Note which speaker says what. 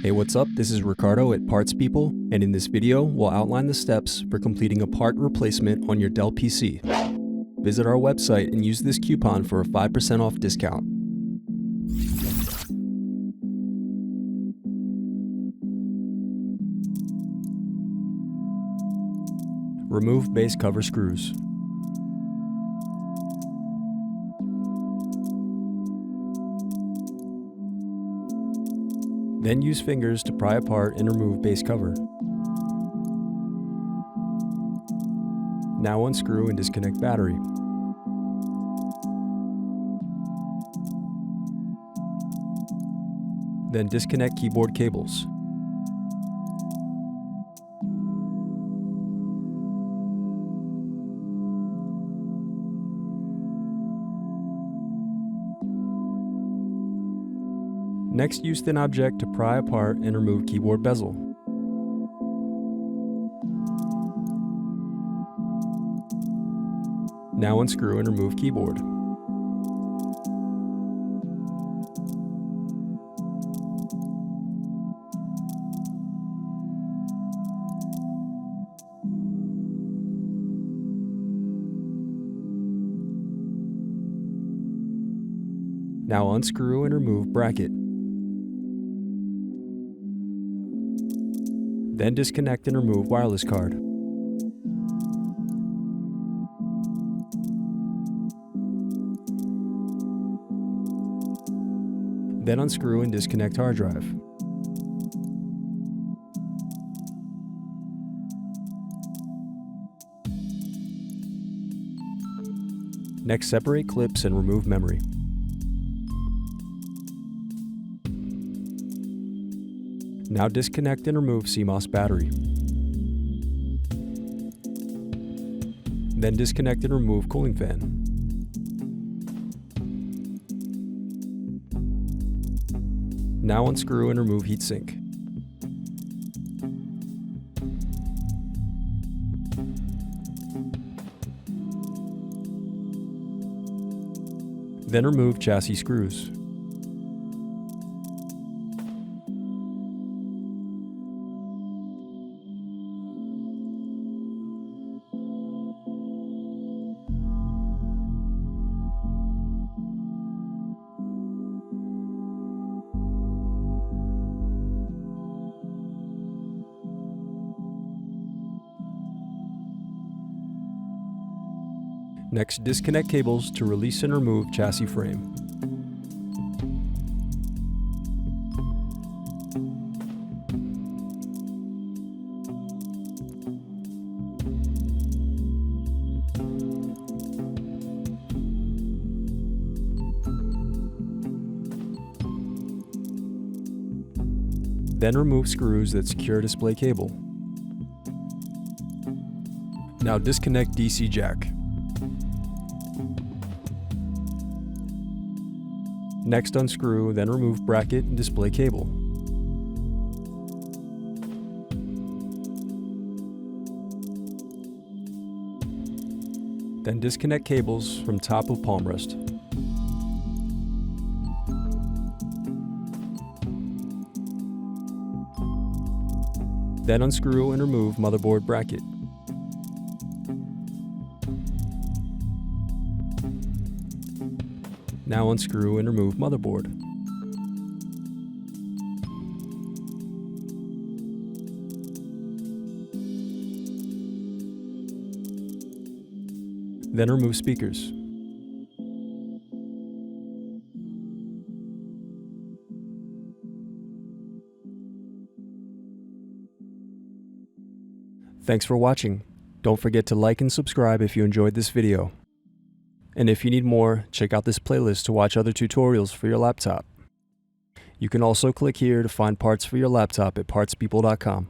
Speaker 1: Hey, what's up? This is Ricardo at Parts People, and in this video, we'll outline the steps for completing a part replacement on your Dell PC. Visit our website and use this coupon for a 5% off discount. Remove base cover screws. Then use fingers to pry apart and remove base cover. Now unscrew and disconnect battery. Then disconnect keyboard cables. Next, use thin object to pry apart and remove keyboard bezel. Now unscrew and remove keyboard. Now unscrew and remove bracket. Then disconnect and remove wireless card. Then unscrew and disconnect hard drive. Next, separate clips and remove memory. Now disconnect and remove CMOS battery. Then disconnect and remove cooling fan. Now unscrew and remove heatsink. Then remove chassis screws. Next, disconnect cables to release and remove chassis frame. Then remove screws that secure display cable. Now disconnect DC jack. Next, unscrew, then remove bracket and display cable. Then disconnect cables from top of palmrest. Then unscrew and remove motherboard bracket. Now unscrew and remove motherboard. Then remove speakers. Thanks for watching. Don't forget to like and subscribe if you enjoyed this video. And if you need more, check out this playlist to watch other tutorials for your laptop. You can also click here to find parts for your laptop at partspeople.com.